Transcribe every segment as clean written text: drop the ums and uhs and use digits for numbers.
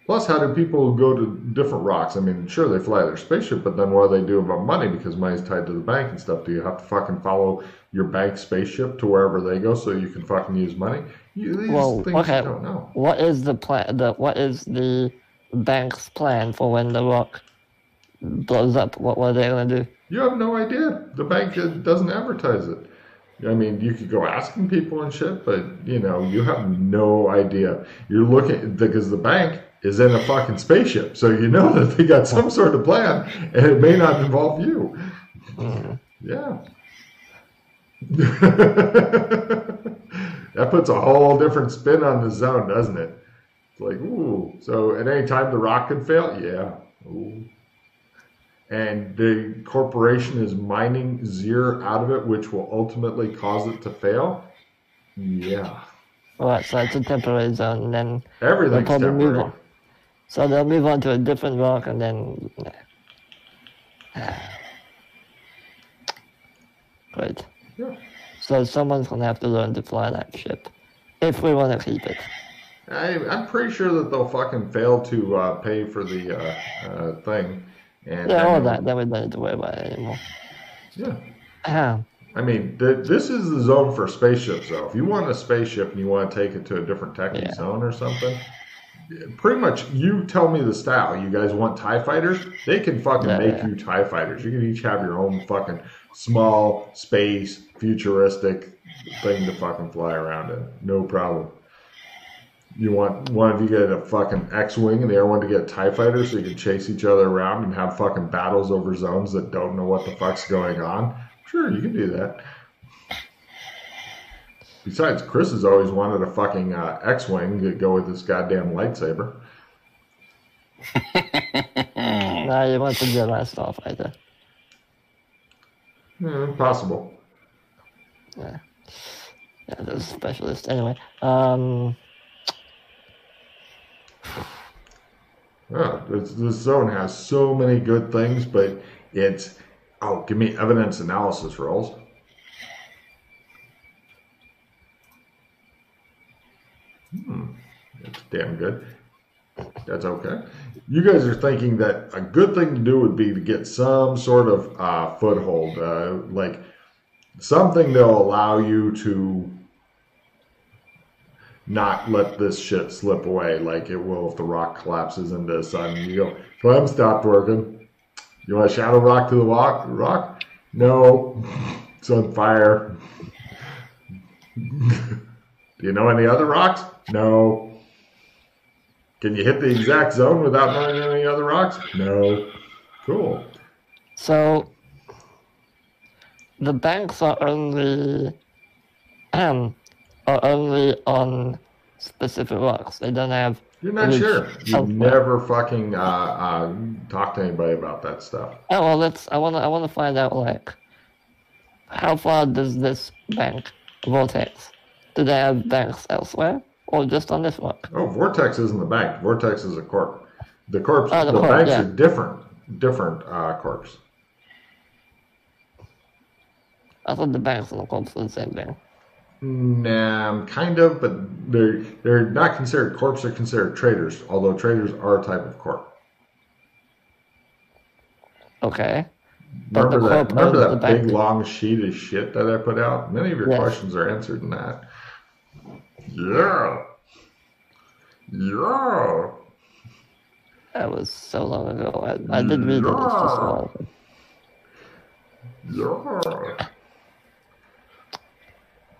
Plus, how do people go to different rocks? I mean, sure, they fly their spaceship, but then what do they do about money? Because money's tied to the bank and stuff. Do you have to fucking follow your bank spaceship to wherever they go so you can fucking use money? These Well, things you okay. don't know. What is the plan? What is the bank's plan for when the rock blows up? What are they gonna do? You have no idea. The bank doesn't advertise it. I mean, you could go asking people and shit, but you have no idea. You're looking because the bank is in a fucking spaceship, so you know that they got some sort of plan, and it may not involve you. Mm. Yeah. That puts a whole different spin on the zone, doesn't it? It's like, ooh. So at any time the rock could fail? Yeah. Ooh. And the corporation is mining zero out of it, which will ultimately cause it to fail? Yeah. Alright, so it's a temporary zone, and then they'll Everything's probably move temporary. on. So they'll move on to a different rock, and then great. Yeah. So someone's gonna have to learn to fly that ship if we want to keep it. I'm pretty sure that they'll fucking fail to pay for the thing. And Yeah, then all that. Then we don't need to worry about it anymore. yeah. I mean, this is the zone for spaceships, though. If you want a spaceship and you want to take it to a different techie zone or something, pretty much you tell me the style. You guys want TIE fighters? They can fucking make you TIE fighters. You can each have your own fucking small space futuristic thing to fucking fly around in. No problem. You want one of you get a fucking X-Wing and the other one to get a TIE fighter so you can chase each other around and have fucking battles over zones that don't know what the fuck's going on? Sure, you can do that. Besides, Chris has always wanted a fucking X-Wing to go with this goddamn lightsaber. Nah, you want the Jedi Starfighter. Possible. Yeah. Yeah, there's a specialist. Anyway, This zone has so many good things, but it's... Oh, give me evidence analysis rolls. That's damn good. That's okay. You guys are thinking that a good thing to do would be to get some sort of foothold, like something that'll allow you to not let this shit slip away like it will if the rock collapses into the sun. You go, Clem, stopped working. You want a shadow rock to the rock? No. It's on fire. Do you know any other rocks? No. Can you hit the exact zone without knowing any other rocks? No. Cool. so the banks are only on specific rocks. They don't have. You're not sure. You never fucking talk to anybody about that stuff. Oh well, I want to find out like how far does this bank vortex? Do they have banks elsewhere or just on this rock? Oh, Vortex isn't the bank. Vortex is a corp. The corps, Oh, the corp, banks yeah. are different corps. I thought the banks and the corps were the same thing. Nah, kind of, but they're not considered corps. They're considered traders, although traders are a type of corp. Okay. But Remember the that bank. big long sheet of shit that I put out? Many of your Yes. questions are answered in that. Yeah. Yeah. That was so long ago. I did read it. It's just a while ago. Yeah.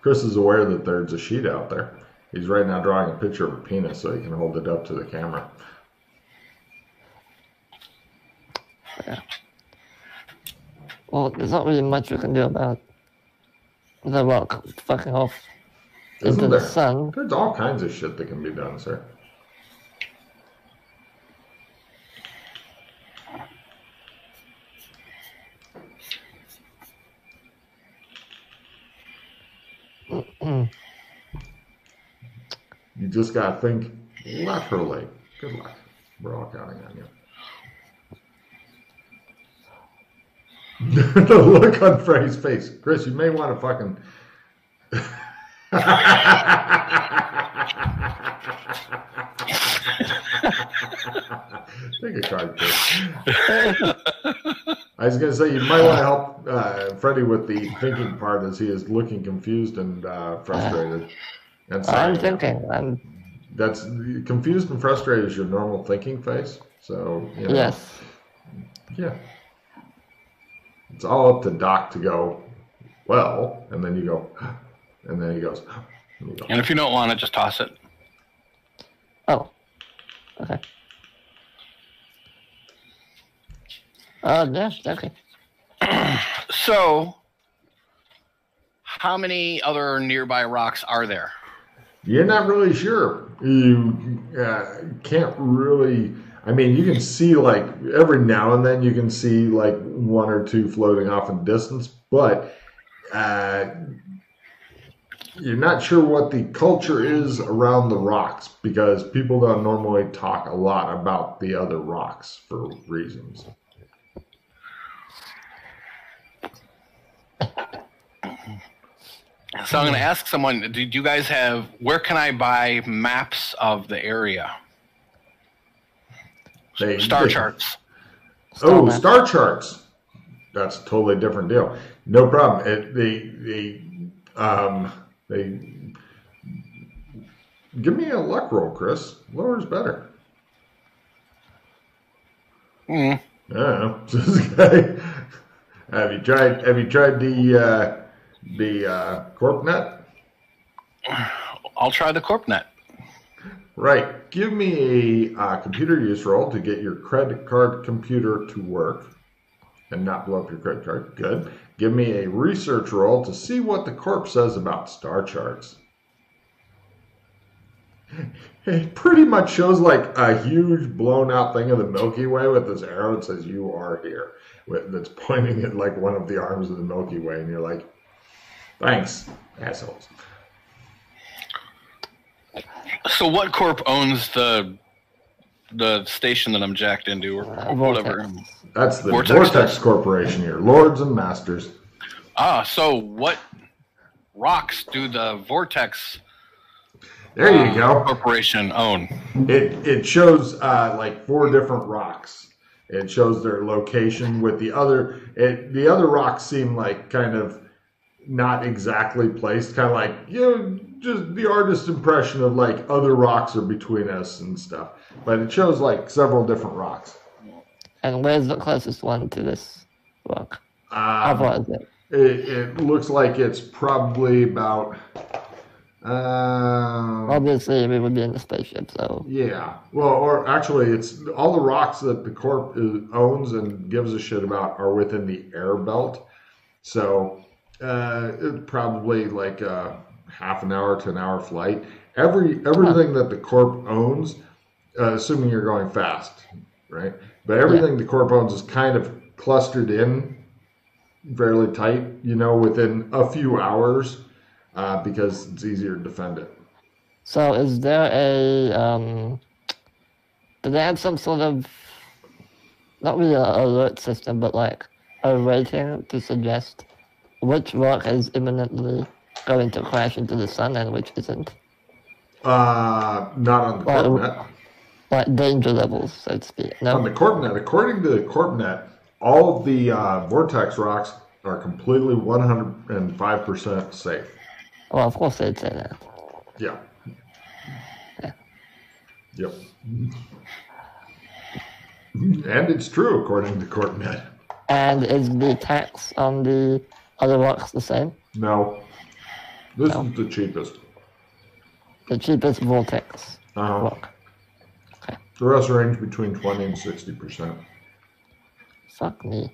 Chris is aware that there's a sheet out there. He's right now drawing a picture of a penis so he can hold it up to the camera. Yeah. Well, there's not really much we can do about the rock fucking off Isn't into there? the sun. There's all kinds of shit that can be done, sir. You just gotta think laterally. Good luck. We're all counting on you. The look on Freddie's face. Chris, you may want to fucking... Take a card, Chris. I was going to say, you might want to help Freddie with the thinking part as he is looking confused and frustrated. And sorry, I'm thinking. That's confused and frustrated is your normal thinking face. So, you know. Yes. Yeah. It's all up to Doc to go, well, and then you go, and then he goes, and if you don't want it, just toss it. Oh. Okay. Yeah, okay. So, how many other nearby rocks are there? You're not really sure. You can't really. I mean, you can see like every now and then you can see like one or two floating off in distance, but you're not sure what the culture is around the rocks because people don't normally talk a lot about the other rocks for reasons. So I'm going to ask someone, do you guys have, where can I buy maps of the area? Star charts. Star charts. That's a totally different deal. No problem. Give me a luck roll, Chris. Lower is better. I don't know. This guy. Have you tried the CorpNet? I'll try the CorpNet. Right. Give me a computer use roll to get your credit card computer to work and not blow up your credit card. Good. Give me a research roll to see what the Corp says about star charts. It pretty much shows like a huge blown out thing of the Milky Way with this arrow that says you are here. That's pointing at like one of the arms of the Milky Way, and you're like, thanks, assholes. So what corp owns the station that I'm jacked into or whatever? That's the Vortex Corporation here, Lords and Masters. So what rocks do the Vortex there you go. Corporation own? It shows like 4 different rocks. It shows their location with the other. The other rocks seem like kind of not exactly placed, kind of like, you know, just the artist's impression of like other rocks are between us and stuff. But it shows like several different rocks. And where's the closest one to this rock? How far is it? It looks like it's probably about. Obviously, we would be in the spaceship, so. Yeah. Well, or actually, it's all the rocks that the Corp owns and gives a shit about are within the air belt. So it's probably like a half an hour to an hour flight. Everything that the Corp owns, assuming you're going fast, right? But everything the Corp owns is kind of clustered in fairly tight, you know, within a few hours. Because it's easier to defend it. So is there do they have some sort of, not really an alert system, but like a rating to suggest which rock is imminently going to crash into the sun and which isn't? Not on the CorpNet. Like danger levels, so to speak. No? On the CorpNet, according to the CorpNet, all of the Vortex rocks are completely 105% safe. Well, of course they'd say that. Yeah. Yep. And it's true, according to CorpNet. And is the tax on the other rocks the same? No. This is the cheapest. The cheapest Vortex rock. Okay. The rest range between 20 and 60%. Fuck me.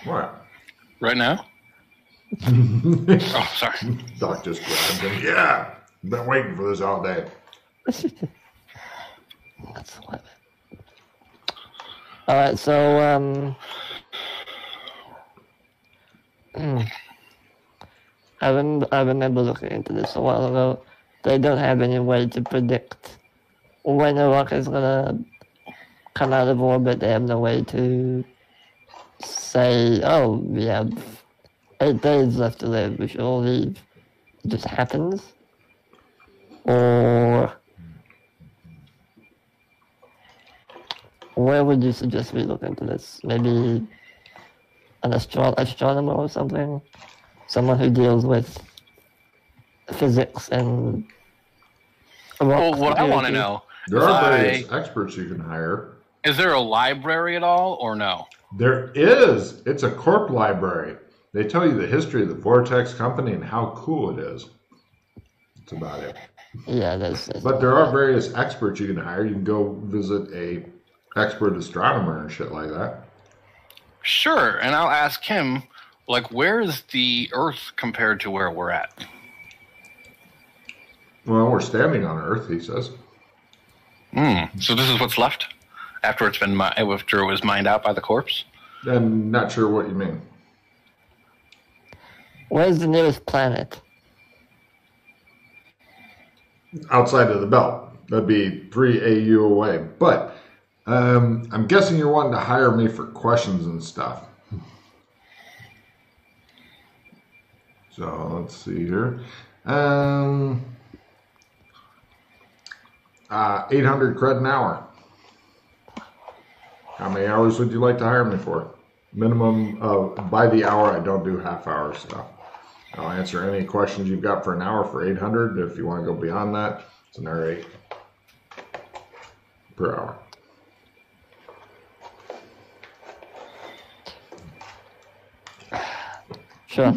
What? Right now? Oh, sorry. Doc just grabbed him. Yeah. Been waiting for this all day. That's what. All right, so I remember looking into this a while ago. They don't have any way to predict when a rock is gonna come out of orbit. They have no way to say, "Oh, we have 8 days left to live. We should all leave." It just happens, or Where would you suggest we look into this? Maybe an astronomer or something? Someone who deals with physics and... Well, what I want to know... There are various experts you can hire. Is there a library at all, or no? There is. It's a corp library. They tell you the history of the Vortex Company and how cool it is. That's about it. Yeah, that's but there are various experts you can hire. You can go visit a expert astronomer and shit like that. Sure, and I'll ask him, like, where is the Earth compared to where we're at? Well, we're standing on Earth, he says. So this is what's left after it was mined out by the corpse? I'm not sure what you mean. Where's the nearest planet? Outside of the belt. That'd be 3 AU away. But I'm guessing you're wanting to hire me for questions and stuff. So let's see here. 800 cred an hour. How many hours would you like to hire me for? Minimum of by the hour. I don't do half-hour stuff. I'll answer any questions you've got for an hour for 800. If you want to go beyond that, it's another 8 per hour. Sure.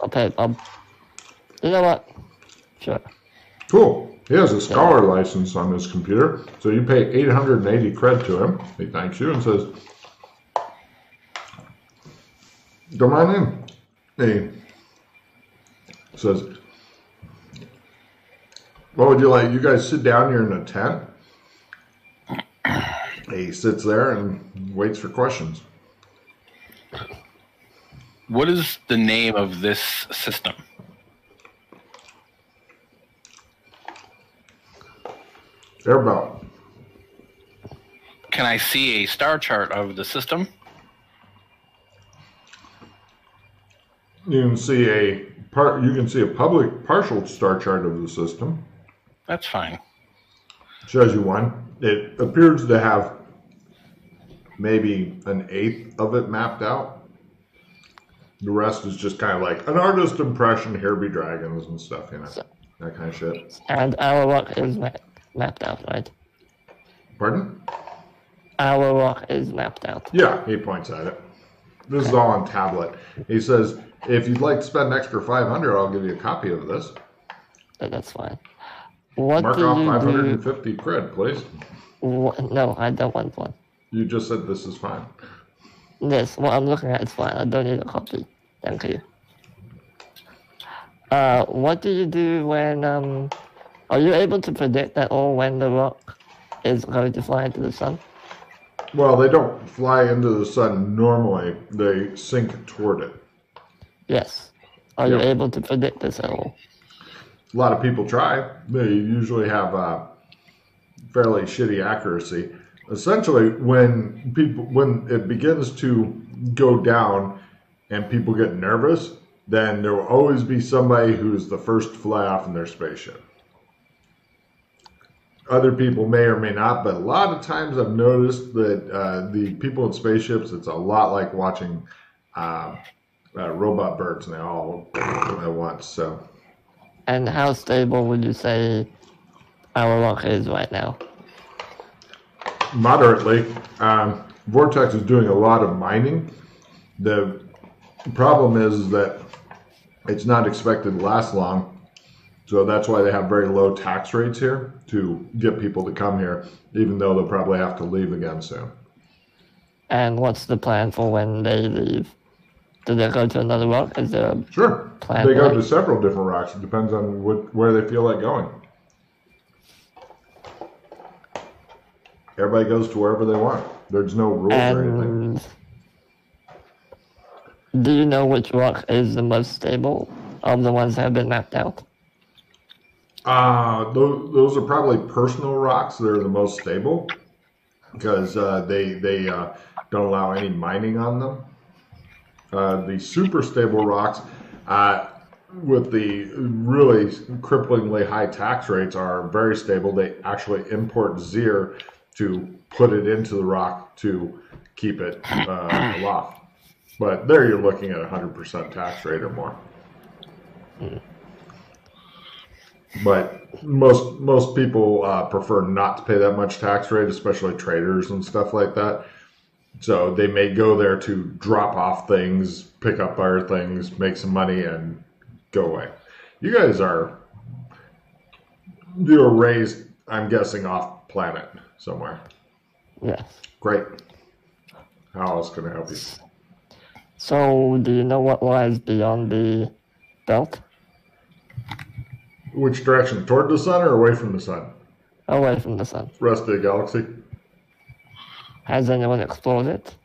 I'll pay. You know what? Sure. Cool. He has a scholar license on his computer, so you pay 880 cred to him. He thanks you and says, "Don't mind him." He says, "What would you like? You guys sit down here in a tent." He sits there and waits for questions. What is the name of this system? Airbelt. Can I see a star chart of the system? You can see a public partial star chart of the system. That's fine. Shows you one. It appears to have maybe an eighth of it mapped out. The rest is just kind of like an artist impression. Here be dragons and stuff, you know, that kind of shit. And our rock is mapped out, right? Pardon? Our rock is mapped out. Yeah, he points at it. This is all on tablet. He says, if you'd like to spend an extra 500, I'll give you a copy of this. That's fine. What Mark do off you 550 cred, please. No, I don't want one. You just said this is fine. This, what I'm looking at is fine. I don't need a copy. Thank you. What do you do when, are you able to predict at all when the rock is going to fly into the sun? Well, they don't fly into the sun normally. They sink toward it. Yes. Are you able to predict this at all? A lot of people try. They usually have fairly shitty accuracy. Essentially, when it begins to go down and people get nervous, then there will always be somebody who's the first to fly off in their spaceship. Other people may or may not, but a lot of times I've noticed that the people in spaceships, it's a lot like watching robot birds, and they all at once. So. And how stable would you say our rock is right now? Moderately. Vortex is doing a lot of mining. The problem is that it's not expected to last long. So that's why they have very low tax rates here to get people to come here, even though they'll probably have to leave again soon. And what's the plan for when they leave? Do they go to another rock? Is there a plan? They go to several different rocks. It depends on where they feel like going. Everybody goes to wherever they want. There's no rules or anything. Do you know which rock is the most stable of the ones that have been mapped out? Those are probably personal rocks that are the most stable because they don't allow any mining on them. The super stable rocks with the really cripplingly high tax rates are very stable. They actually import Zir to put it into the rock to keep it aloft. But there you're looking at 100% tax rate or more. But most people prefer not to pay that much tax rate, especially traders and stuff like that. So they may go there to drop off things, pick up other things, make some money, and go away. You guys you're raised, I'm guessing, off planet somewhere. Yes. Great. How else can I help you? So, do you know what lies beyond the belt? Which direction? Toward the sun or away from the sun? Away from the sun. Rest of the galaxy? Has anyone explored it?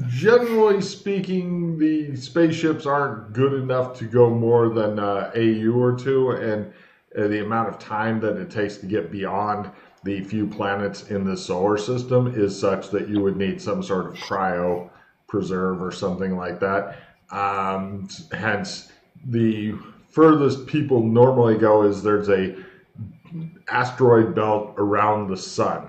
Generally speaking, the spaceships aren't good enough to go more than AU or two, and the amount of time that it takes to get beyond the few planets in the solar system is such that you would need some sort of cryo preserve or something like that. Hence, the furthest people normally go is there's a asteroid belt around the sun.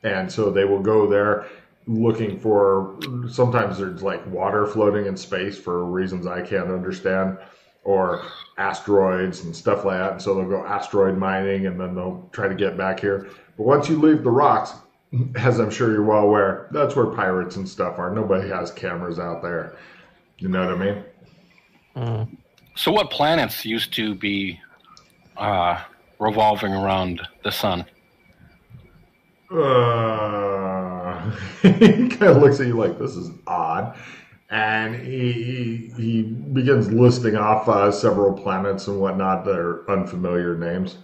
And so they will go there looking for, sometimes there's like water floating in space for reasons I can't understand, or asteroids and stuff like that. And so they'll go asteroid mining and then they'll try to get back here. But once you leave the rocks, as I'm sure you're well aware, that's where pirates and stuff are. Nobody has cameras out there. You know what I mean? So what planets used to be revolving around the sun? He kind of looks at you like, this is odd. And he begins listing off several planets and whatnot that are unfamiliar names.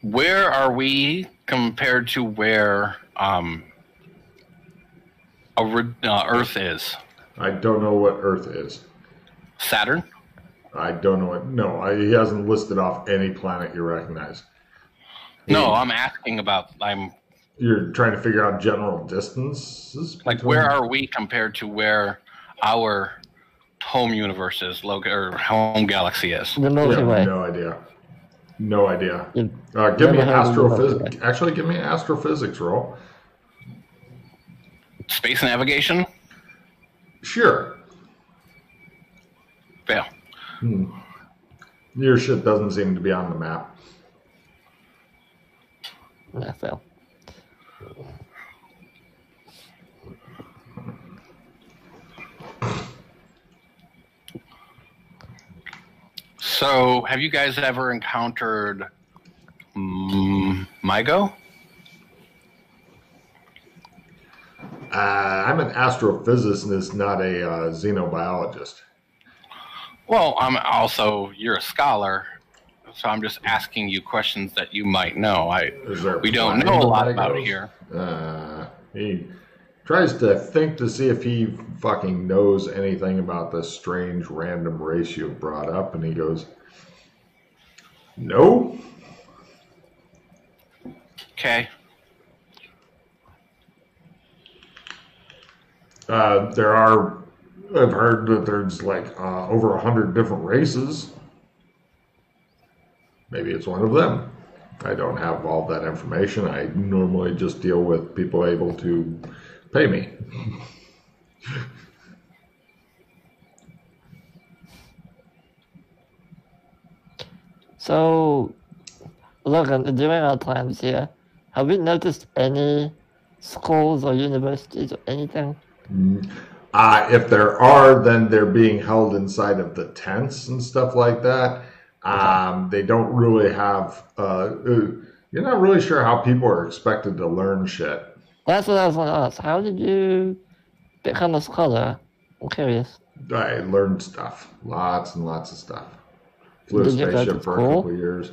Where are we compared to where Earth is? I don't know what Earth is. Saturn? I don't know what. No, he hasn't listed off any planet you recognize. No, I'm asking about. You're trying to figure out general distances. Like, where are we compared to where our home universe is, or home galaxy is? The Milky Way. No idea. No idea. Give me an astrophysics. Actually, give me an astrophysics roll. Space navigation? Sure. Fail. Your shit doesn't seem to be on the map. Yeah, fail. So, have you guys ever encountered MIGO? I'm an astrophysicist, not a xenobiologist. Well, you're a scholar, so I'm just asking you questions that you might know. We don't know a lot about it here. He tries to think to see if he fucking knows anything about this strange random race you brought up, and he goes, no. Okay. I've heard that there's like over 100 different races. Maybe it's one of them. I don't have all that information. I normally just deal with people able to pay me. So, look, during our times here, have we noticed any schools or universities or anything? If there are, then they're being held inside of the tents and stuff like that. They don't really have. You're not really sure how people are expected to learn shit. That's what I was going to ask. How did you become a scholar? I'm curious. I learned stuff, lots and lots of stuff. Flew a spaceship for a couple of years.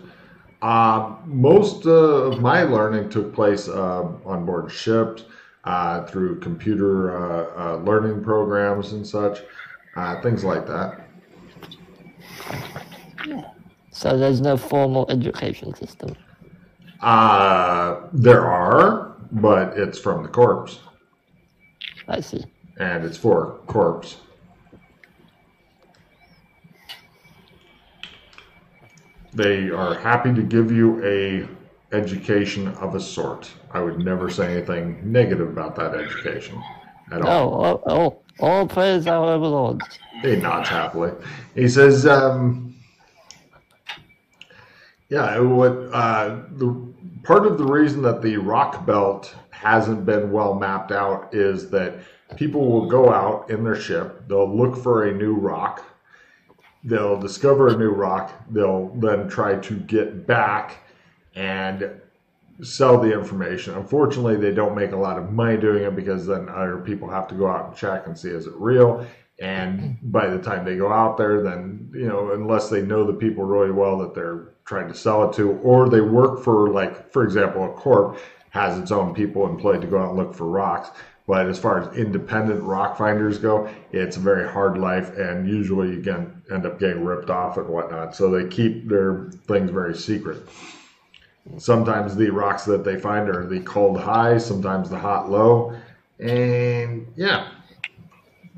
Most of my learning took place on board ships, through computer learning programs and such, things like that. So there's no formal education system? There are, but it's from the corps. I see. And it's for corps. They are happy to give you a education of a sort. I would never say anything negative about that education at all. No, all praise our overlords. He nods happily. He says, yeah, the part of the reason that the rock belt hasn't been well mapped out is that people will go out in their ship, they'll look for a new rock, they'll discover a new rock, they'll then try to get back and sell the information. Unfortunately, they don't make a lot of money doing it because then other people have to go out and check and see is it real. And by the time they go out there, then, unless they know the people really well that they're trying to sell it to, or they work for, like, for example, a corp has its own people employed to go out and look for rocks. But as far as independent rock finders go, it's a very hard life, and usually you end up getting ripped off and whatnot. So they keep their things very secret. Sometimes the rocks that they find are the cold high, sometimes the hot low. And yeah,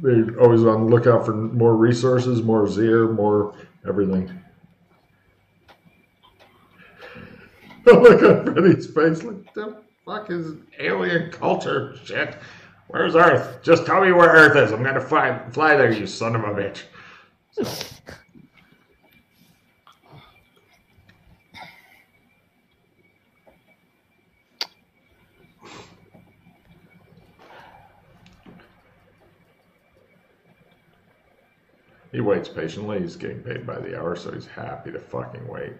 they're always on the lookout for more resources, more Zir, more everything. Look at Freddy's face. Like, the fuck is alien culture shit? Where's Earth? Just tell me where Earth is. I'm going to fly there, you son of a bitch. So. He waits patiently. He's getting paid by the hour, so he's happy to fucking wait.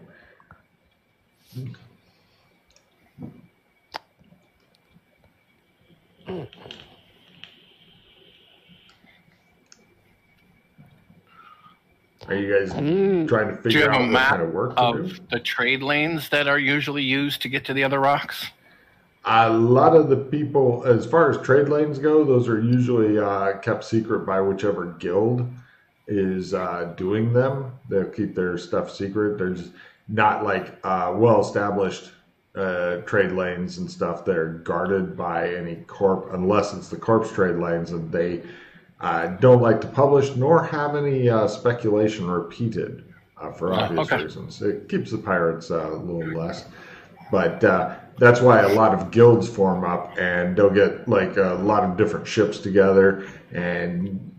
Are you guys trying to figure out what kind of work to do? The trade lanes that are usually used to get to the other rocks? A lot of the people, as far as trade lanes go, those are usually kept secret by whichever guild is doing them. They'll keep their stuff secret. There's not like well-established trade lanes and stuff. They're guarded by any corp, unless it's the corp's trade lanes, and they don't like to publish nor have any speculation repeated for obvious reasons. It keeps the pirates a little less. But that's why a lot of guilds form up, and they'll get like a lot of different ships together, and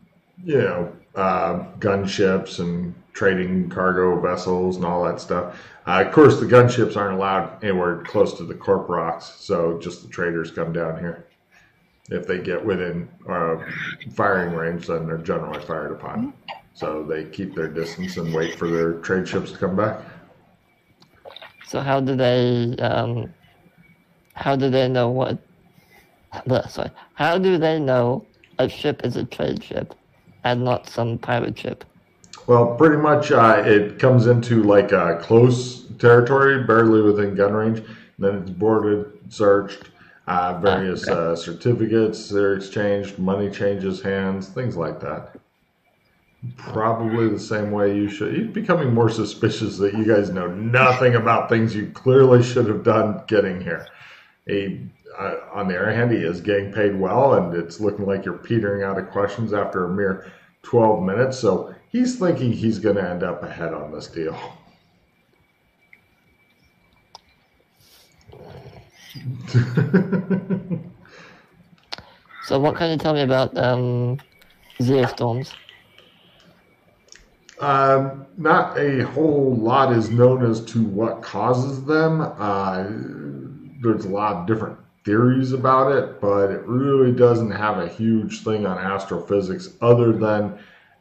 gunships and trading cargo vessels and all that stuff. Of course, the gunships aren't allowed anywhere close to the corp rocks, so just the traders come down here. If they get within firing range, then they're generally fired upon. So they keep their distance and wait for their trade ships to come back. So how do they know what? Sorry, how do they know a ship is a trade ship and not some pirate ship? Well, pretty much it comes into like a close territory, barely within gun range. Then it's boarded, searched, various certificates are exchanged, money changes hands, things like that. Probably the same way you should. You're becoming more suspicious that you guys know nothing about things you clearly should have done getting here. On the other hand, he is getting paid well, and it's looking like you're petering out of questions after a mere 12 minutes. So he's thinking he's going to end up ahead on this deal. So what can you tell me about Zir storms? Not a whole lot is known as to what causes them. There's a lot of different theories about it, but it really doesn't have a huge thing on astrophysics other than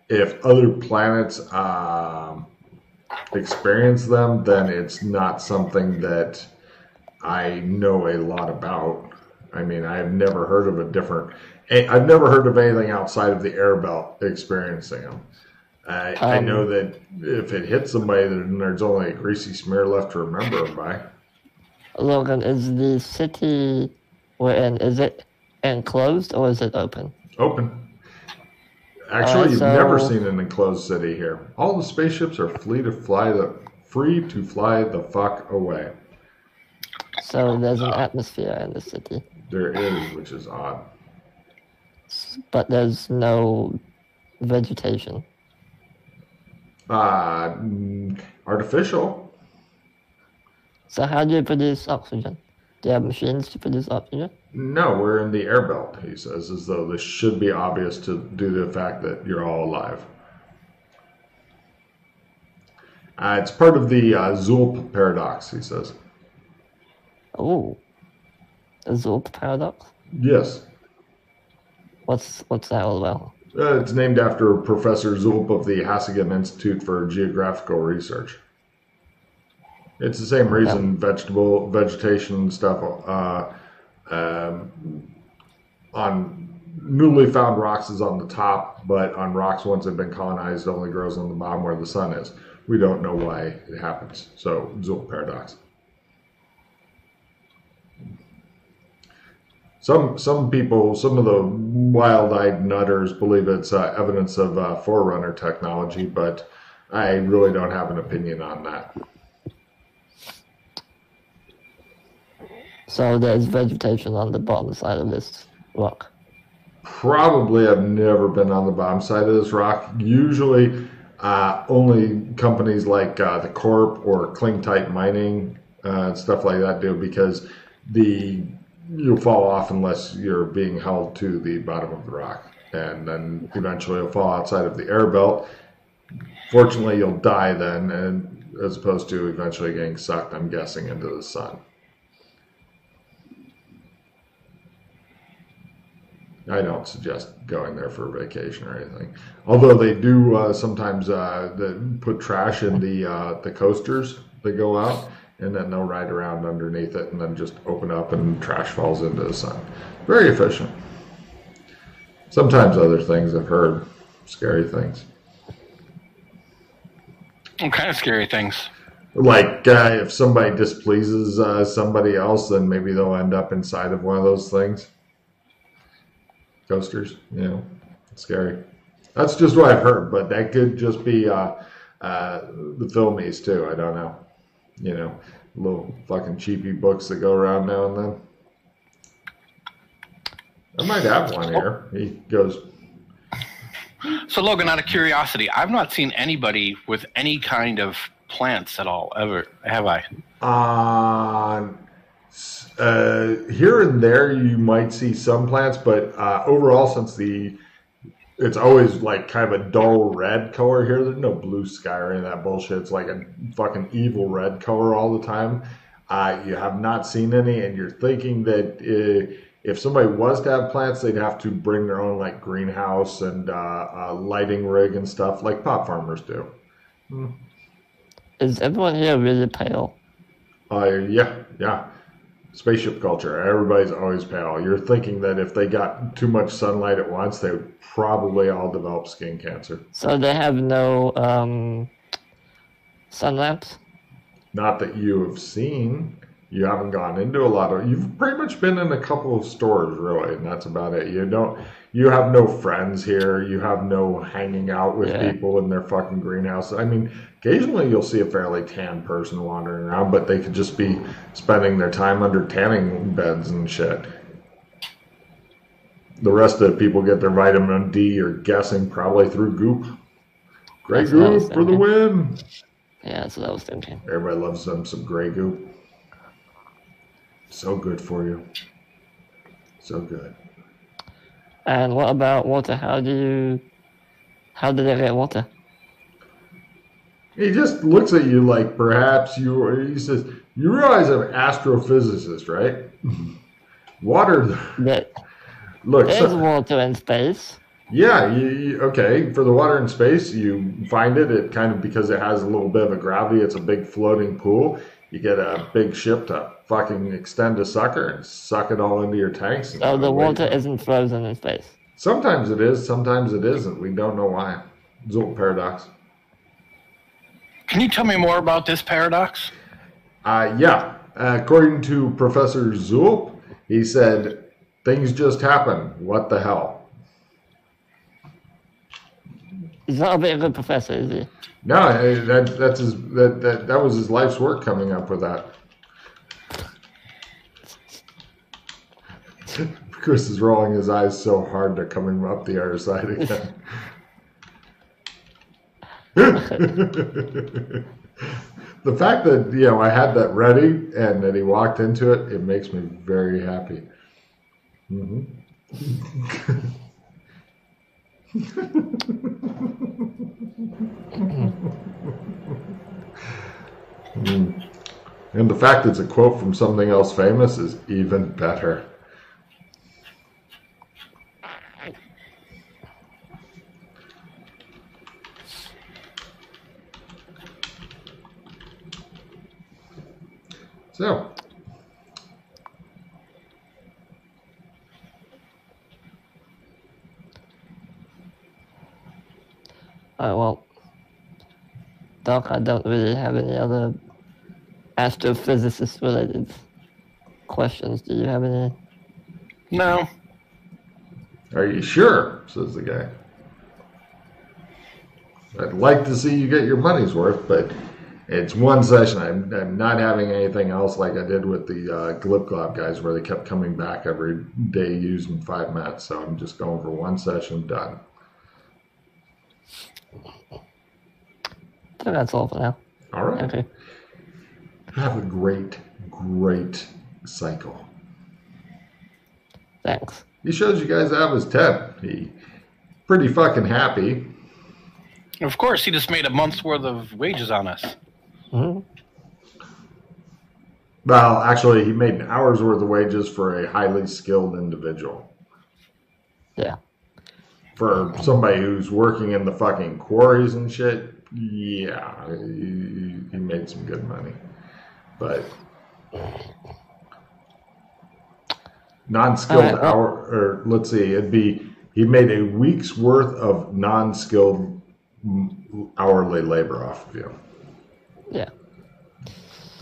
if other planets experience them, then it's not something that I know a lot about. I mean, I've never heard of I've never heard of anything outside of the air belt experiencing them. I know that if it hits somebody, then there's only a greasy smear left to remember them by. Logan, is the city we're in, is it enclosed or is it open? Open. Actually, you've never seen an enclosed city here. All the spaceships are free to fly the fuck away. So there's an atmosphere in the city. There is, which is odd. But there's no vegetation. Artificial. So how do you produce oxygen? Do you have machines to produce oxygen? No, we're in the air belt, he says, as though this should be obvious due to the fact that you're all alive. It's part of the Zulp paradox, he says. Oh, the Zulp paradox? Yes. What's that all about? It's named after Professor Zulp of the Hassigan Institute for Geographical Research. It's the same reason vegetation stuff on newly found rocks is on the top, but on rocks once they've been colonized, it only grows on the bottom where the sun is. We don't know why it happens. So, Zulp paradox. Some people, some of the wild-eyed nutters believe it's evidence of forerunner technology, but I really don't have an opinion on that. So there's vegetation on the bottom side of this rock? Probably. I've never been on the bottom side of this rock. Usually only companies like the Corp or Cling-type mining and stuff like that do, because you'll fall off unless you're being held to the bottom of the rock, and then eventually you'll fall outside of the air belt. Fortunately, you'll die then, and as opposed to eventually getting sucked, I'm guessing, into the sun. I don't suggest going there for a vacation or anything. Although they do sometimes put trash in the coasters that go out, and then they'll ride around underneath it and then just open up and trash falls into the sun. Very efficient. Sometimes other things I've heard, scary things. What kind of scary things? Like if somebody displeases somebody else, then maybe they'll end up inside of one of those things. Coasters, scary. That's just what I've heard, but that could just be the filmies too. I don't know. Little fucking cheapy books that go around now and then. I might have one here. He goes. So Logan, out of curiosity, I've not seen anybody with any kind of plants at all, ever, have I? Here and there you might see some plants, but overall, since it's always like kind of a dull red color here. There's no blue sky or any of that bullshit. It's like a fucking evil red color all the time. You have not seen any, and you're thinking that if somebody was to have plants, they'd have to bring their own like greenhouse and lighting rig and stuff like pot farmers do. Is everyone here really pale? Yeah. Spaceship culture. Everybody's always pale. You're thinking that if they got too much sunlight at once, they would probably all develop skin cancer. So they have no sun lamps? Not that you have seen. You haven't gone into a lot of. You've pretty much been in a couple of stores, really, and that's about it. You have no friends here. You have no hanging out with people in their fucking greenhouse. I mean, occasionally you'll see a fairly tan person wandering around, but they could just be spending their time under tanning beds and shit. The rest of the people get their vitamin D, you're guessing, probably through goop. Gray goop for the win. Yeah, that's what I was thinking. Everybody loves some gray goop. So good for you. So good. And what about water? How do they get water? He just looks at you like perhaps he says, you realize I'm an astrophysicist, right? Water. Look, there's water in space. Yeah, okay. For the water in space, you find it kind of, because it has a little bit of a gravity, it's a big floating pool. You get a big ship to fucking extend a sucker and suck it all into your tanks. So the water isn't frozen in space? Sometimes it is, sometimes it isn't. We don't know why. Zulp paradox. Can you tell me more about this paradox? Yeah. According to Professor Zulp, he said, things just happen. What the hell? He's not a very good professor, is he? No, that was his life's work coming up with that. Chris is rolling his eyes so hard they're coming up the other side again. The fact that, I had that ready and that he walked into it, it makes me very happy. Mm-hmm. And the fact it's a quote from something else famous is even better. So, well, Doc, I don't really have any other astrophysicist related questions. Do you have any? No. Are you sure? Says the guy. I'd like to see you get your money's worth, but it's one session. I'm not having anything else like I did with the Glip Glop guys where they kept coming back every day using 5 mats. So I'm just going for one session, done. So that's all for now. All right. Okay. Have a great, great cycle. Thanks. He shows you guys out of his tent. He pretty fucking happy. Of course, he just made a month's worth of wages on us. Mm-hmm. Well, actually, he made an hour's worth of wages for a highly skilled individual. Yeah. For somebody who's working in the fucking quarries and shit, yeah, he made some good money. But non-skilled hour, or let's see, he made a week's worth of non-skilled hourly labor off of you. Yeah.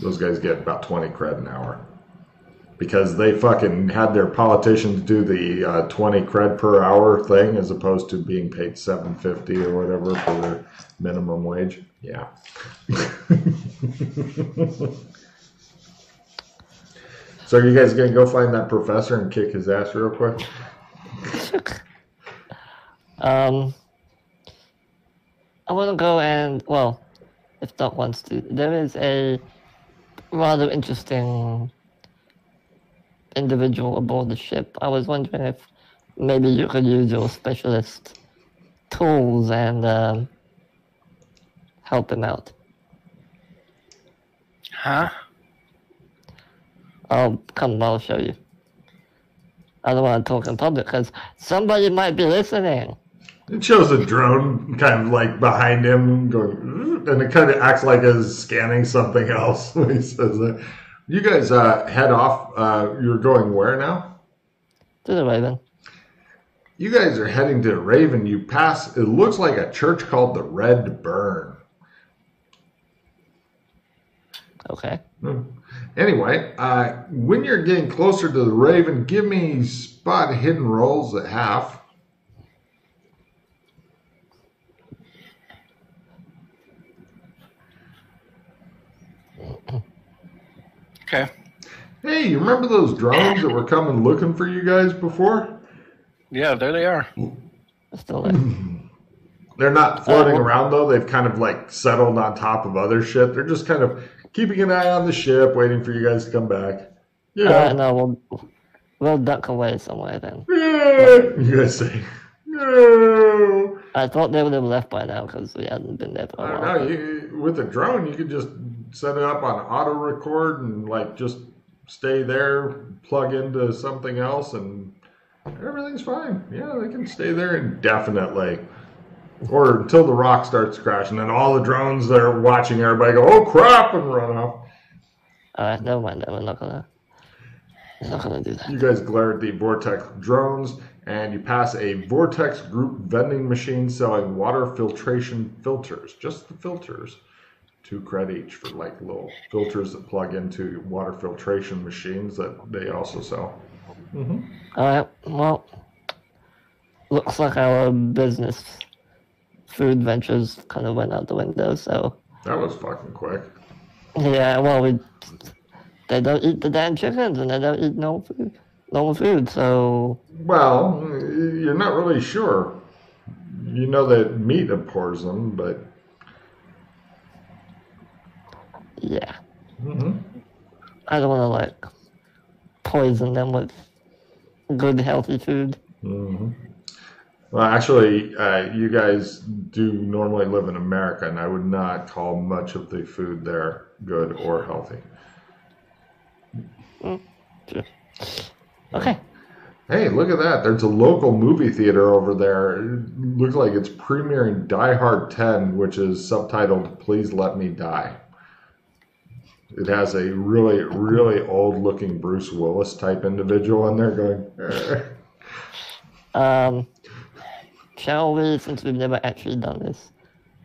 Those guys get about 20 cred an hour. Because they fucking had their politicians do the 20 cred per hour thing as opposed to being paid $7.50 or whatever for their minimum wage. Yeah. So are you guys going to go find that professor and kick his ass real quick? I want to go and, well, if Doc wants to, there is a rather interesting individual aboard the ship. I was wondering if maybe you could use your specialist tools and help him out. Huh? I'll show you. I don't want to talk in public because somebody might be listening. It shows a drone kind of like behind him going, and it kind of acts like it's scanning something else when he says that. You guys head off. You're going where now? To the Raven. You guys are heading to the Raven. You pass, it looks like a church called the Red Burn. Okay. Anyway, when you're getting closer to the Raven, give me spot hidden rolls at half. Okay. Hey, you remember those drones that were coming looking for you guys before? Yeah, there they are. Still there. They're not floating around, though. They've kind of like settled on top of other shit. They're just kind of keeping an eye on the ship, waiting for you guys to come back. Yeah. No, we'll duck away somewhere then. Yeah. You guys say, no. I thought they would have left by now because we hadn't been there for a while. No, with a drone, you could just set it up on auto record and like just stay there, plug into something else, and everything's fine. Yeah, they can stay there indefinitely. Or until the rock starts crashing, and all the drones that are watching everybody go, oh crap, and run off. Alright, never mind. We're not gonna do that. You guys glare at the Vortex drones, and you pass a Vortex group vending machine selling water filtration filters. Just the filters. 2 cred each for like little filters that plug into water filtration machines that they also sell. Mm-hmm. Alright, well, looks like our business food ventures kind of went out the window, so. That was fucking quick. Yeah, well, they don't eat the damn chickens and they don't eat normal food, so. Well, you're not really sure. You know that meat abhors them, but. Yeah. Mm-hmm. I don't want to, like, poison them with good, healthy food. Mm-hmm. Well, actually, you guys do normally live in America, and I would not call much of the food there good or healthy. Sure. Okay. Hey, look at that. There's a local movie theater over there. It looks like it's premiering Die Hard 10, which is subtitled Please Let Me Die. It has a really, really old-looking Bruce Willis type individual in there going. Shall we, since we've never actually done this,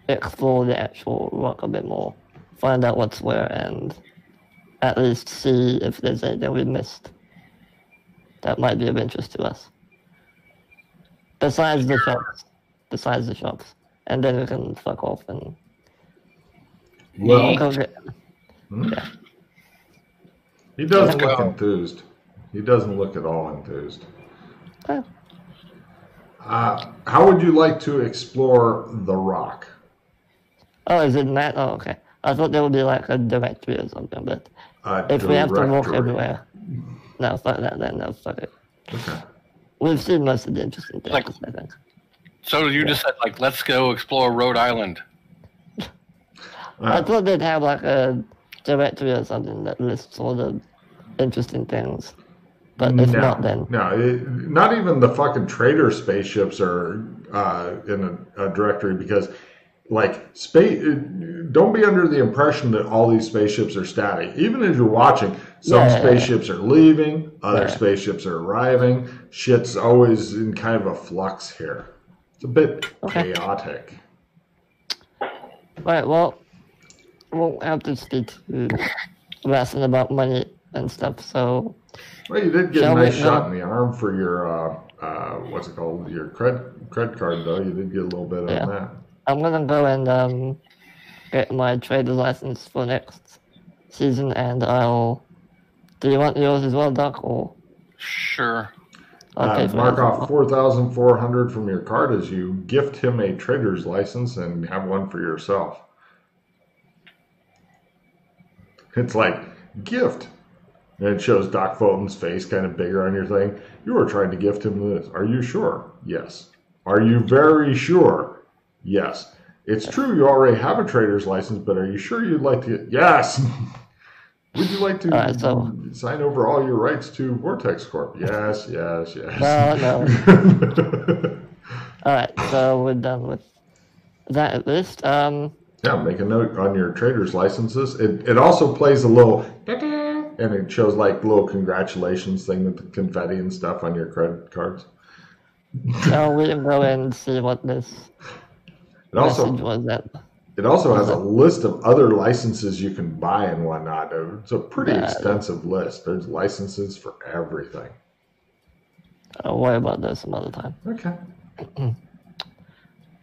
explore the actual rock a bit more, find out what's where, and at least see if there's anything we missed that might be of interest to us. Besides the shops. And then we can fuck off and Well, get. Yeah. He doesn't look enthused. He doesn't look at all enthused. Oh. How would you like to explore the rock? Oh, is it Matt? Oh, okay. I thought there would be like a directory or something, but if we have to walk everywhere, no, fuck that then. No, fuck it. Okay. We've seen most of the interesting things, I think. So you just said, like, let's go explore Rhode Island. I thought they'd have like a directory or something that lists all the interesting things. But if not, then... No, not even the fucking trader spaceships are in a directory because, like, don't be under the impression that all these spaceships are static. Even as you're watching, some spaceships are leaving, other spaceships are arriving. Shit's always in kind of a flux here. It's a bit chaotic. Right, well, we'll have to speak to Rassin about money and stuff, so... Well, you did get a nice shot in the arm for your, what's it called, your credit card, though. You did get a little bit on that. I'm going to go and get my trader's license for next season, and I'll... Do you want yours as well, Doc, or...? Sure. Mark off 4,400 from your card as you gift him a trader's license and have one for yourself. It's like, gift. And it shows Doc Fulton's face kind of bigger on your thing. You were trying to gift him this. Are you sure? Yes. Are you very sure? Yes. It's true you already have a trader's license, but are you sure you'd like to get... Yes! Would you like to sign over all your rights to Vortex Corp? Yes. No. Alright, so we're done with that at least. Yeah, make a note on your trader's licenses. It also plays a little... And it shows like little congratulations thing with the confetti and stuff on your credit cards. So we can go and see what this message was. It also has a list of other licenses you can buy and whatnot. It's a pretty extensive list. There's licenses for everything. I'll worry about this some other time. Okay.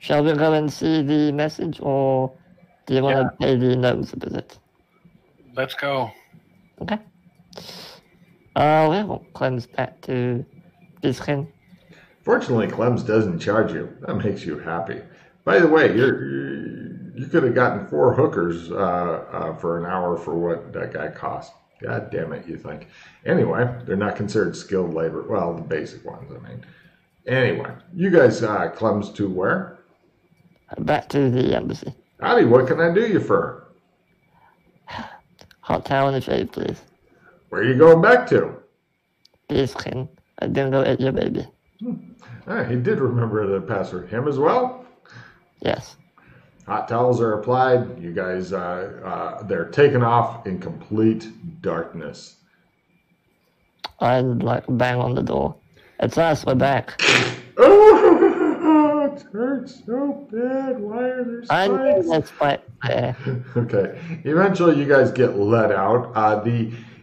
Shall we go and see the message, or do you want to pay the gnomes a visit? Let's go. Okay. Well, Clem's back to Biskin. Fortunately, Clem's doesn't charge you. That makes you happy. By the way, you could have gotten 4 hookers for an hour for what that guy cost. God damn it, you think. Anyway, they're not considered skilled labor. Well, the basic ones, I mean. Anyway, you guys, Clem's to where? Back to the embassy. Howdy, what can I do you for? Hot towel and a shave, please. Where are you going back to? Biskin. I didn't go at your baby. He did remember the password. Him as well? Yes. Hot towels are applied. You guys, they're taken off in complete darkness. I'd like bang on the door. It's us, we're back. Oh, it hurts so bad. Why are there spikes? I know that's spikes there. Okay. Eventually, you guys get let out.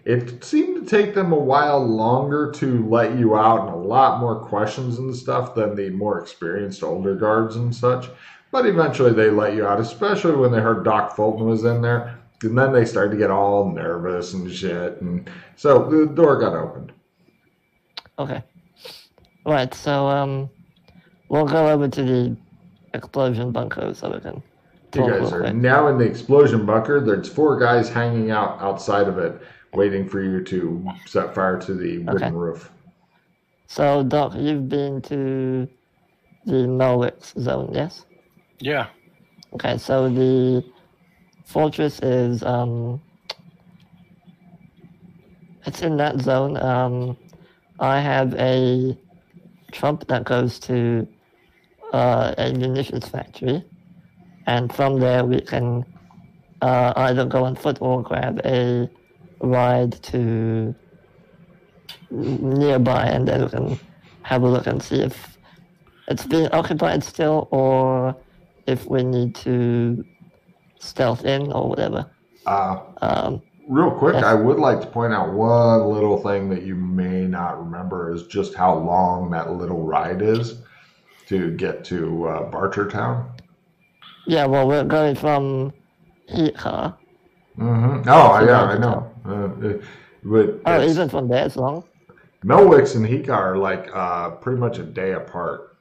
It seemed to take them a while longer to let you out and a lot more questions and stuff than the more experienced older guards and such. But eventually they let you out, especially when they heard Doc Fulton was in there. And then they started to get all nervous and shit. And so the door got opened. Okay. Right, so we'll go over to the explosion bunker so we can You guys are now in the explosion bunker. There's 4 guys hanging out outside of it, waiting for you to set fire to the wooden roof. So, Doc, you've been to the Melwicks zone, yes? Yeah. Okay, so the fortress is, it's in that zone. I have a trump that goes to a munitions factory, and from there we can either go on foot or grab a ride to nearby, and then we can have a look and see if it's being occupied still or if we need to stealth in or whatever. Real quick, yes. I would like to point out one little thing that you may not remember is just how long that little ride is to get to Bartertown. Yeah, well, we're going from Hika. Mm-hmm. Oh, yeah, I know. But even from there, it's long? Melwicks and Hika are like pretty much a day apart.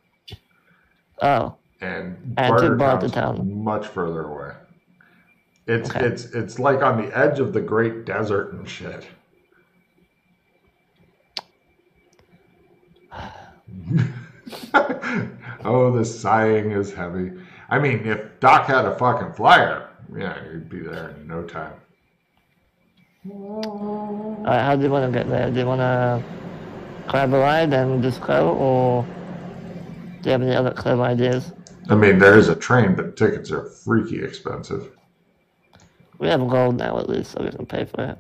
Oh. And Bartertown's much further away. It's like on the edge of the Great Desert and shit. Oh, the sighing is heavy. I mean, if Doc had a fucking flyer, yeah, he'd be there in no time. How do you want to get there? Do you want to grab a ride and just go, or do you have any other clever ideas? I mean, there is a train, but tickets are freaky expensive. We have gold now, at least, so we can pay for it.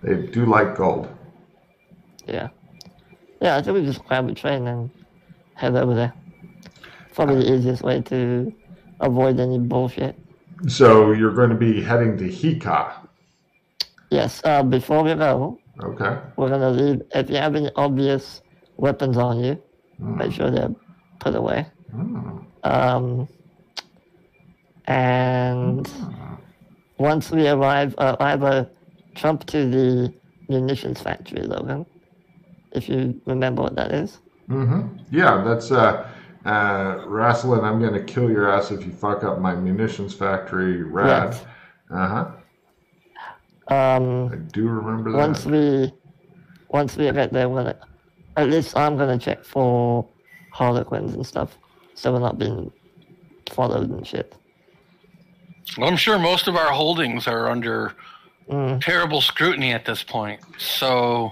They do like gold. Yeah. Yeah, I think we just grab a train and head over there. Probably the easiest way to avoid any bullshit. So you're going to be heading to Hika? Yes. Before we go, we're going to leave. If you have any obvious weapons on you, make sure they're put away. And once we arrive, I have a trump to the munitions factory, Logan, if you remember what that is. Yeah, that's Rasslin, I'm going to kill your ass if you fuck up my munitions factory, rad. Yes. I do remember that. Once we get there, at least I'm going to check for harlequins and stuff, so we're not being followed and shit. Well, I'm sure most of our holdings are under terrible scrutiny at this point, so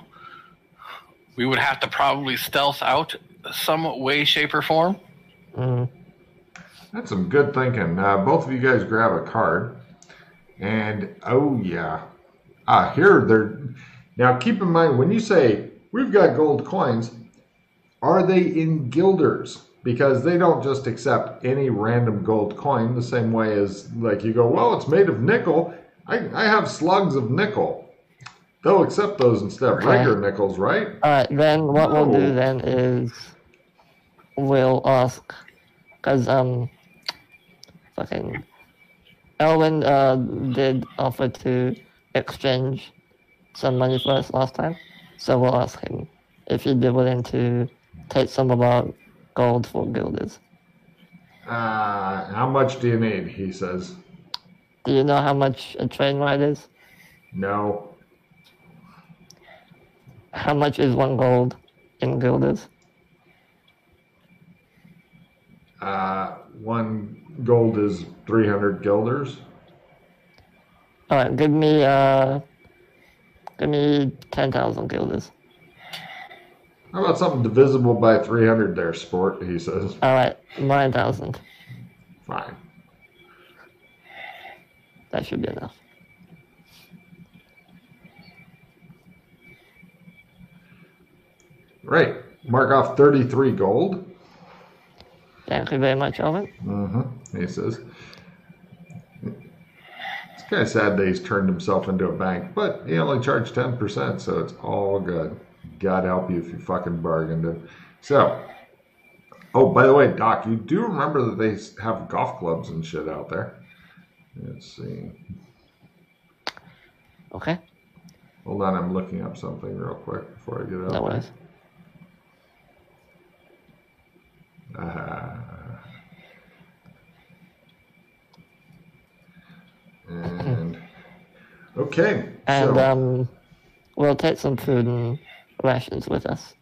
we would have to probably stealth out some way, shape, or form. That's some good thinking. Both of you guys grab a card, and now keep in mind when you say we've got gold coins, are they in guilders? Because they don't just accept any random gold coin the same way as, like, you go, well, it's made of nickel. I have slugs of nickel. They'll accept those instead of regular nickels, right? All right, then what we'll do then is we'll ask, because fucking Elwin did offer to exchange some money for us last time, so we'll ask him if he'd be willing to take some of our gold for guilders. How much do you need? He says. Do you know how much a train ride is? No. How much is 1 gold in guilders? 1 gold is 300 guilders. All right, give me 10,000 guilders. How about something divisible by 300 there, sport, he says. All right, 9,000. Fine. That should be enough. Right. Mark off 33 gold. Thank you very much, Elvin. He says. It's kind of sad that he's turned himself into a bank, but he only charged 10%, so it's all good. God help you if you fucking bargained it. So, by the way, Doc, you do remember that they have golf clubs and shit out there. Let's see. Okay. Hold on, I'm looking up something real quick before I get out. No worries. Okay. And we'll take some food and rations with us,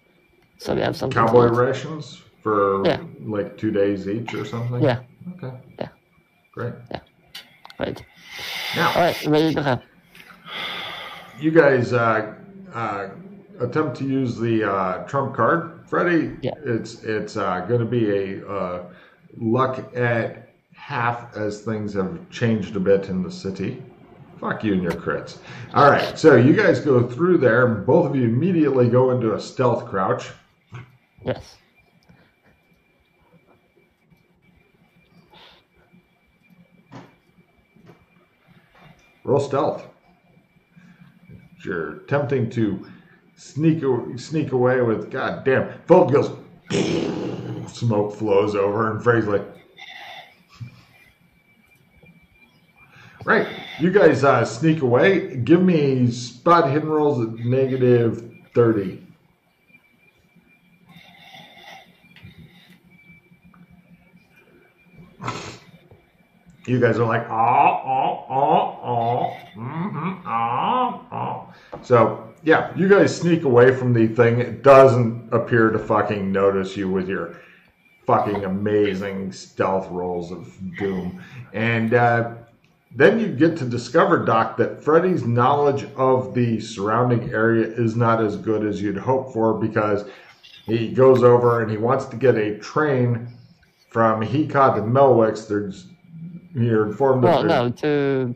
so we have some cowboy rations for like 2 days each or something. Yeah. Okay. Yeah. Great. Yeah. Right. Now. All right. Ready to go. You guys attempt to use the trump card, Freddie. Yeah. It's going to be a luck at half as things have changed a bit in the city. Fuck you and your crits. All right, so you guys go through there. Both of you immediately go into a stealth crouch. Yes. Roll stealth. You're attempting to sneak away with, goddamn. Fulton goes, smoke flows over, and Freddie's like, right. You guys sneak away. Give me spot hidden rolls at -30. You guys are like, So, yeah, you guys sneak away from the thing. It doesn't appear to fucking notice you with your fucking amazing stealth rolls of doom. And then you get to discover, Doc, that Freddy's knowledge of the surrounding area is not as good as you'd hope for, because he goes over and he wants to get a train from Heka to Melwix. You're informed to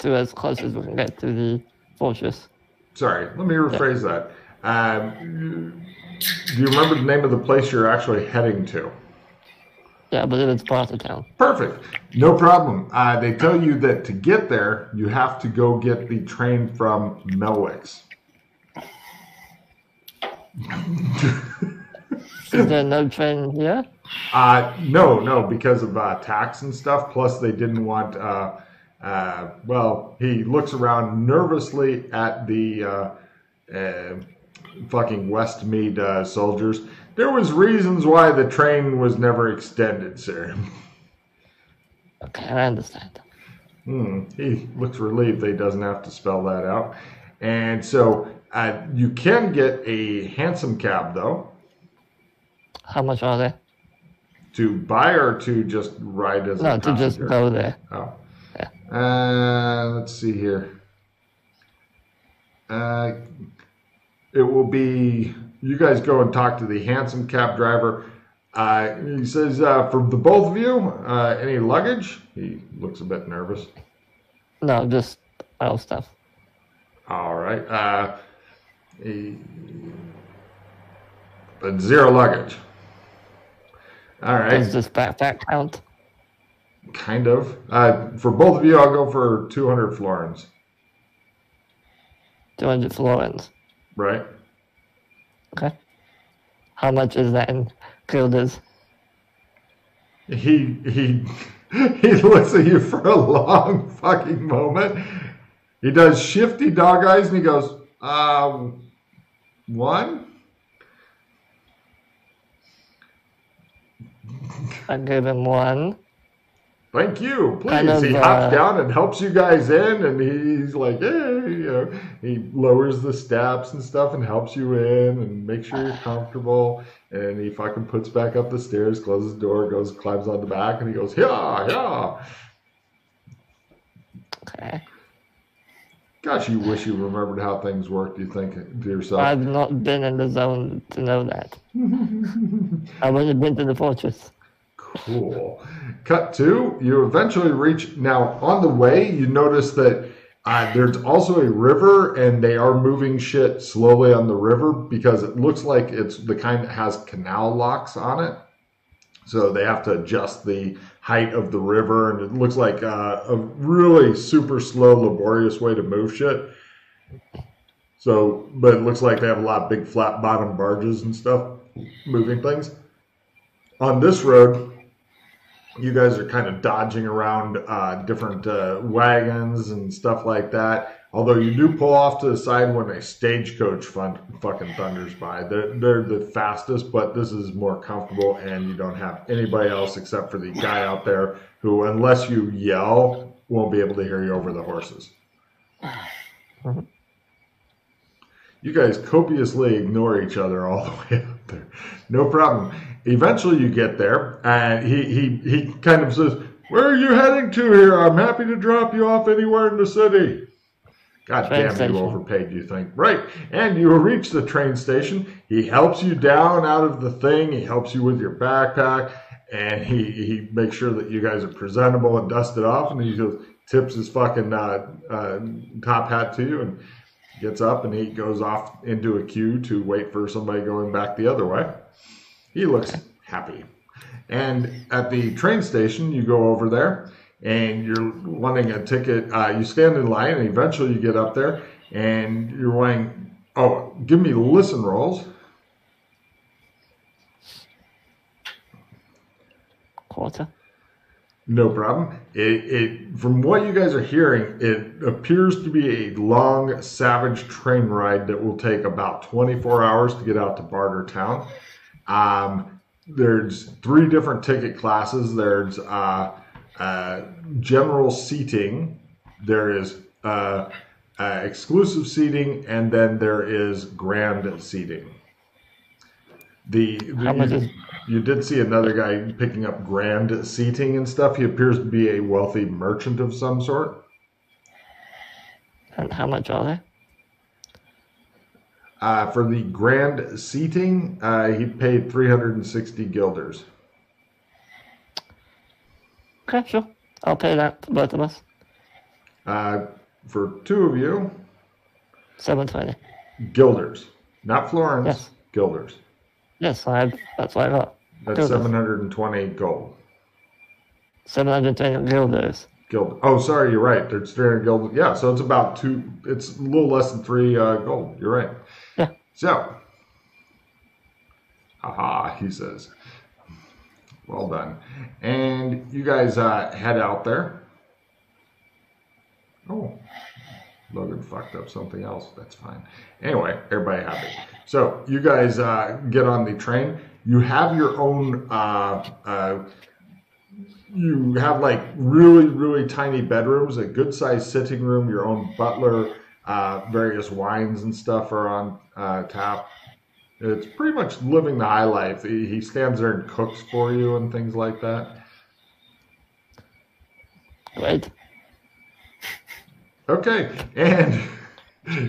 as close as we can get to the fortress. Sorry, let me rephrase that. Do you remember the name of the place you're actually heading to? Yeah, I believe it's Bartertown. Perfect. No problem. They tell you that to get there, you have to go get the train from Melwix. Is there no train here? No, because of tax and stuff. Plus, they didn't want. He looks around nervously at the fucking Westmead soldiers. There was reasons why the train was never extended, sir. Okay, I understand. He looks relieved that he doesn't have to spell that out. And so you can get a hansom cab, though. How much are they? To buy or to just ride as a passenger? No, to just go there. Oh. Yeah. Let's see here. It will be... You guys go and talk to the hansom cab driver. He says, for the both of you, any luggage? He looks a bit nervous. No, just our stuff. All right. But 0 luggage. All right. Does this backpack count? Kind of. For both of you, I'll go for 200 florins. 200 florins. Right. Okay. How much is that in guilders? He looks at you for a long fucking moment. He does shifty dog eyes and he goes, 1? I give him 1. Thank you. Please. He hops down and helps you guys in, and he's like, hey, he lowers the steps and stuff and helps you in and makes sure you're comfortable. And he fucking puts back up the stairs, closes the door, climbs on the back, and he goes, yeah. Okay. Gosh, you wish you remembered how things work, you think to yourself. I've not been in the zone to know that. I've only been to the fortress. Cool. Cut 2, you eventually reach... Now, on the way, you notice that there's also a river, and they are moving shit slowly on the river because it looks like it's the kind that has canal locks on it. So they have to adjust the height of the river, and it looks like a really super slow, laborious way to move shit. So, but it looks like they have a lot of big flat bottom barges and stuff moving things. On this road, you guys are kind of dodging around different wagons and stuff like that. Although you do pull off to the side when a stagecoach fucking thunders by. They're the fastest, but this is more comfortable, and you don't have anybody else except for the guy out there who, unless you yell, won't be able to hear you over the horses. Mm-hmm. You guys copiously ignore each other all the way up there. No problem. Eventually you get there, and he kind of says, "Where are you heading to here? I'm happy to drop you off anywhere in the city." God damn, you overpaid, you think. Right. And you reach the train station. He helps you down out of the thing. He helps you with your backpack. And he makes sure that you guys are presentable and dusted off. And he goes, tips his fucking top hat to you and gets up and he goes off into a queue to wait for somebody going back the other way. He looks happy. And at the train station, you go over there. And you're wanting a ticket. You stand in line, and eventually you get up there, and you're wanting. Oh, give me listen rolls. Quarter. No problem. It from what you guys are hearing, it appears to be a long, savage train ride that will take about 24 hours to get out to Bartertown. There's 3 different ticket classes. There's general seating, there is exclusive seating, and then there is grand seating. You did see another guy picking up grand seating and stuff. He appears to be a wealthy merchant of some sort. And how much are they? For the grand seating, he paid 360 guilders. Okay, sure. I'll pay that for both of us. For 2 of you, 720. guilders, not florins. Yes. Guilders. Yes, that's what I got. That's guilders. 720 gold. 720 guilders. Oh, sorry, you're right. There's 300 gold. Yeah, so it's about 2. It's a little less than 3 gold. You're right. Yeah. So, haha, he says. Well done. And you guys head out there. Oh, Logan fucked up something else. That's fine. Anyway, everybody happy. So you guys get on the train. You have your own, you have like really, really tiny bedrooms, a good sized sitting room, your own butler, various wines and stuff are on tap. It's pretty much living the high life. He stands there and cooks for you and things like that. Great. Okay, and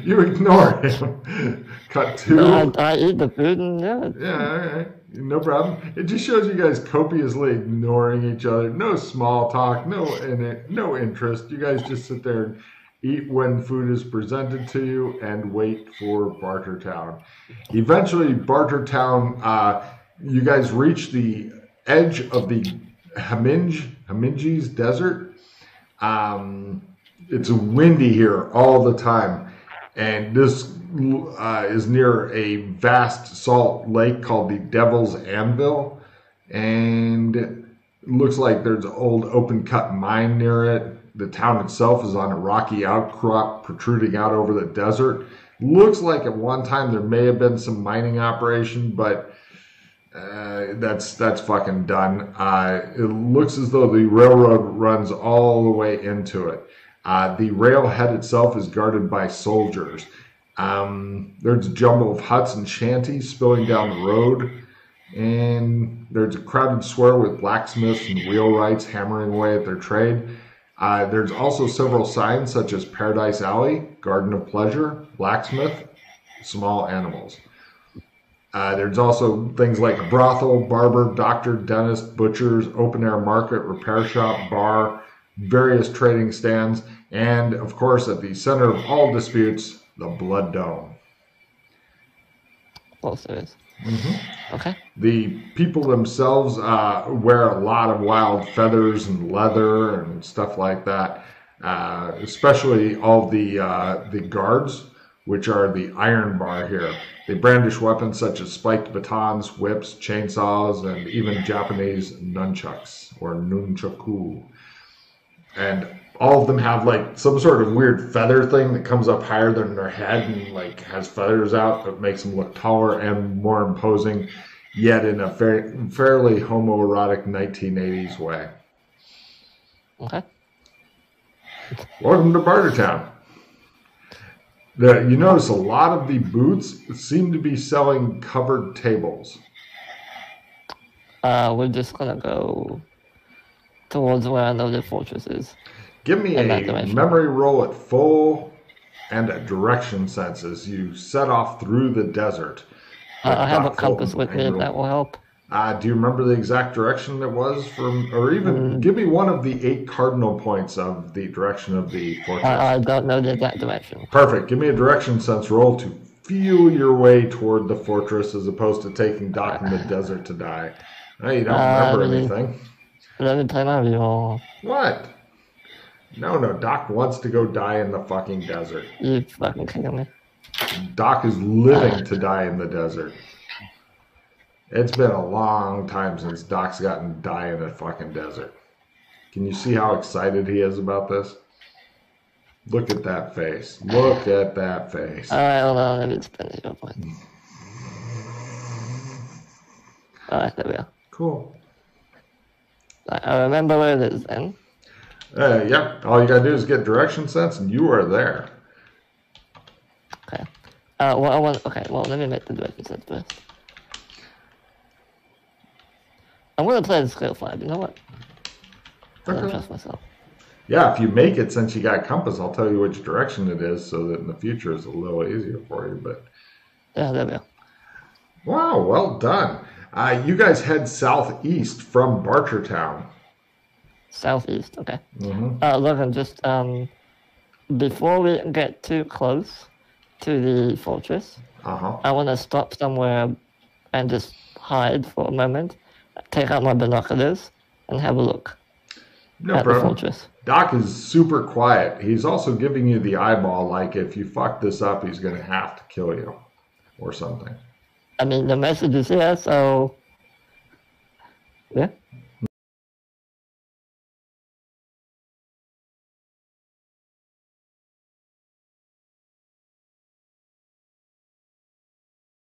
you ignore him. Cut to. I eat the food and Yeah, all right. No problem. It just shows you guys copiously ignoring each other. No small talk, no interest. You guys just sit there and eat when food is presented to you and wait for Bartertown. Eventually, Bartertown, you guys reach the edge of the Haminges Desert. It's windy here all the time. And this is near a vast salt lake called the Devil's Anvil. And it looks like there's an old open cut mine near it. The town itself is on a rocky outcrop protruding out over the desert. Looks like at one time there may have been some mining operation, but that's fucking done. It looks as though the railroad runs all the way into it. The railhead itself is guarded by soldiers. There's a jumble of huts and shanties spilling down the road. And there's a crowded square with blacksmiths and wheelwrights hammering away at their trade. There's also several signs such as Paradise Alley, Garden of Pleasure, Blacksmith, Small Animals. There's also things like brothel, barber, doctor, dentist, butchers, open-air market, repair shop, bar, various trading stands, and, of course, at the center of all disputes, the Blood Dome. Also is. Mm-hmm. Okay. The people themselves wear a lot of wild feathers and leather and stuff like that, especially all the guards, which are the iron bar here. They brandish weapons such as spiked batons, whips, chainsaws, and even Japanese nunchucks, or nunchaku. And all of them have like some sort of weird feather thing that comes up higher than their head and like has feathers out that makes them look taller and more imposing, yet in a fairly homoerotic 1980s way. Okay. Welcome to Bartertown. You notice a lot of the booths seem to be selling covered tables. We're just gonna go towards where I know the fortress is. Give me a memory roll at full and a direction sense as you set off through the desert. I have a compass with me, if that will help. Do you remember the exact direction it was from, or even give me one of the 8 cardinal points of the direction of the fortress? I don't know the exact direction. Perfect. Give me a direction sense roll to feel your way toward the fortress as opposed to taking Doc in the desert to die. No, you don't remember anything. Let me play my roll. What? No, Doc wants to go die in the fucking desert. You fucking kidding me? Doc is living to die in the desert. It's been a long time since Doc's gotten to die in a fucking desert. Can you see how excited he is about this? Look at that face. Look at that face. Alright, hold on. Let me spin it real quick. Alright, there we go. Cool. I remember where it is then. Yep. All you gotta do is get direction sense and you are there. Okay. Well, let me make the direction sense first. I'm going to play the scale 5, you know what? I don't trust myself. Yeah, if you make it, since you got compass, I'll tell you which direction it is so that in the future it's a little easier for you. But yeah, there we go. Wow, well done. You guys head southeast from Bartertown. Southeast, okay. Mm-hmm. Logan, just before we get too close to the fortress, I want to stop somewhere and just hide for a moment, take out my binoculars, and have a look at the fortress. Doc is super quiet. He's also giving you the eyeball, like if you fuck this up, he's going to have to kill you or something. I mean, the message is here, so yeah.